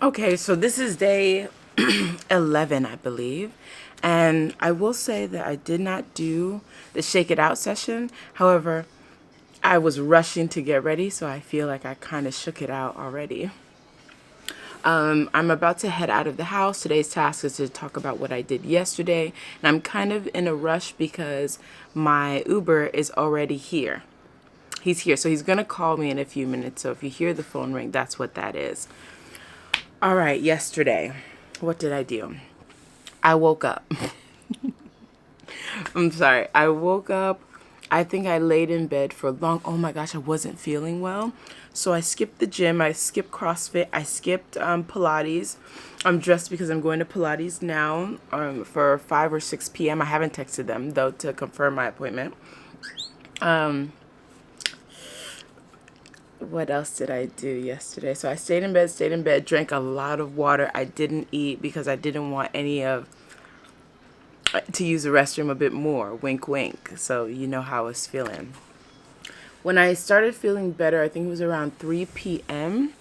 Okay, so this is day 11, I believe. And I will say that I did not do the Shake It Out session. However, I was rushing to get ready, so I feel like I kind of shook it out already. I'm about to head out of the house. Today's task is to talk about what I did yesterday. And I'm kind of in a rush because my Uber is already here. He's here, so he's going to call me in a few minutes. So if you hear the phone ring, that's what that is. All right, yesterday, what did I do? I woke up. I'm sorry. I woke up. I think I laid in bed for long. Oh my gosh, I wasn't feeling well. So I skipped the gym. I skipped CrossFit. I skipped Pilates. I'm dressed because I'm going to Pilates now for 5 or 6 p.m. I haven't texted them, though, to confirm my appointment. What else did I do yesterday? So I stayed in bed, drank a lot of water. I didn't eat because I didn't want any of to use the restroom a bit more. Wink, wink. So you know how I was feeling. When I started feeling better, I think it was around 3 p.m.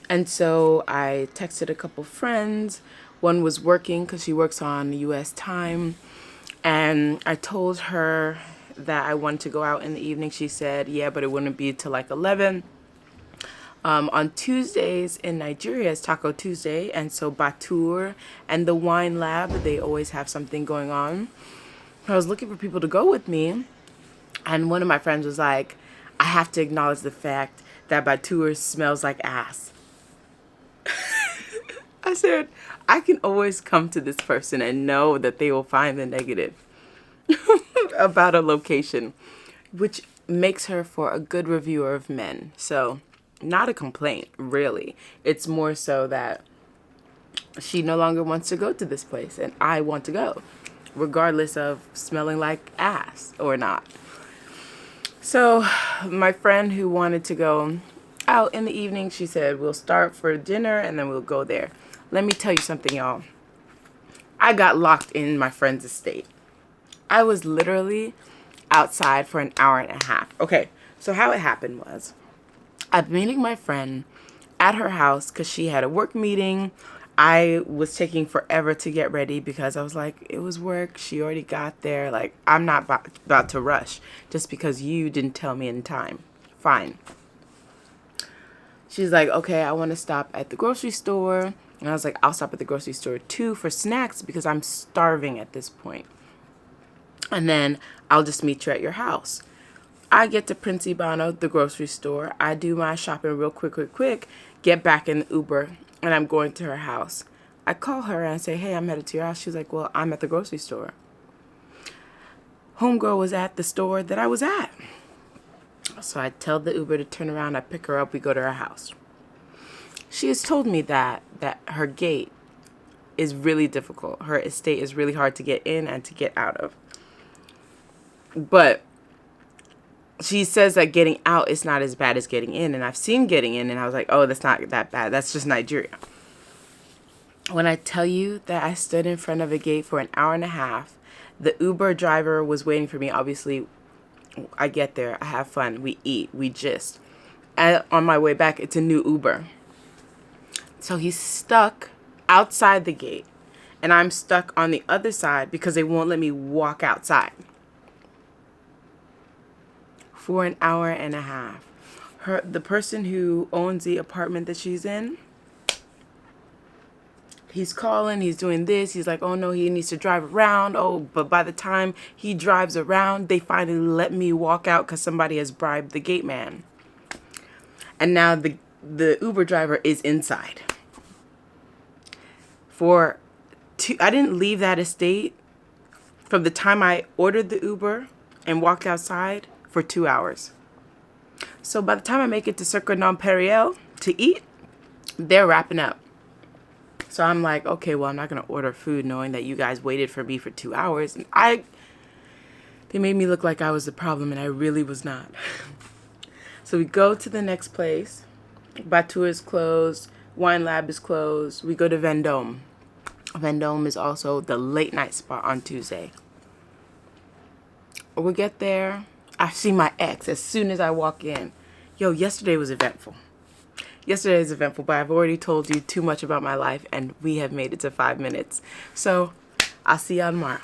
And so I texted a couple friends. One was working because she works on U.S. time. And I told her that I wanted to go out in the evening. She said, yeah, but it wouldn't be till like 11. On Tuesdays in Nigeria is Taco Tuesday, and so Batur and the Wine Lab, they always have something going on. I was looking for people to go with me, and one of my friends was like, I have to acknowledge the fact that Batur smells like ass. I said, I can always come to this person and know that they will find the negative about a location, which makes her for a good reviewer of men. So, not a complaint, really. It's more so that she no longer wants to go to this place and I want to go, regardless of smelling like ass or not. So, my friend who wanted to go out in the evening, she said, we'll start for dinner and then we'll go there. Let me tell you something, y'all. I got locked in my friend's estate. I was literally outside for an hour and a half. Okay, so how it happened was I'm meeting my friend at her house because she had a work meeting. I was taking forever to get ready because I was like, it was work. She already got there. Like, I'm not about to rush just because you didn't tell me in time. Fine. She's like, okay, I want to stop at the grocery store. And I was like, I'll stop at the grocery store too for snacks because I'm starving at this point. And then I'll just meet you at your house. I get to Prince Ibano, the grocery store. I do my shopping real quick, get back in the Uber, and I'm going to her house. I call her and say, hey, I'm headed to your house. She's like, well, I'm at the grocery store. Homegirl was at the store that I was at. So I tell the Uber to turn around. I pick her up. We go to her house. She has told me that her gate is really difficult. Her estate is really hard to get in and to get out of. But she says that getting out is not as bad as getting in. And I've seen getting in, and I was like, oh, that's not that bad. That's just Nigeria. When I tell you that I stood in front of a gate for an hour and a half, the Uber driver was waiting for me. Obviously, I get there. I have fun. We eat. We gist. And on my way back, it's a new Uber. So he's stuck outside the gate. And I'm stuck on the other side because they won't let me walk outside. For an hour and a half. The person who owns the apartment that she's in, he's calling, he's doing this. He's like, oh no, he needs to drive around. Oh, but by the time he drives around, they finally let me walk out because somebody has bribed the gate man. And now the Uber driver is inside. I didn't leave that estate from the time I ordered the Uber and walked outside for 2 hours. So by the time I make it to Cirque Nonpareil to eat, they're wrapping up. So I'm like, okay, well, I'm not going to order food knowing that you guys waited for me for 2 hours. And they made me look like I was the problem, and I really was not. So we go to the next place. Batur is closed. Wine Lab is closed. We go to Vendome. Vendome is also the late night spot on Tuesday. We get there. I see my ex as soon as I walk in. Yo, yesterday was eventful. Yesterday is eventful, but I've already told you too much about my life, and we have made it to 5 minutes. So I'll see y'all tomorrow.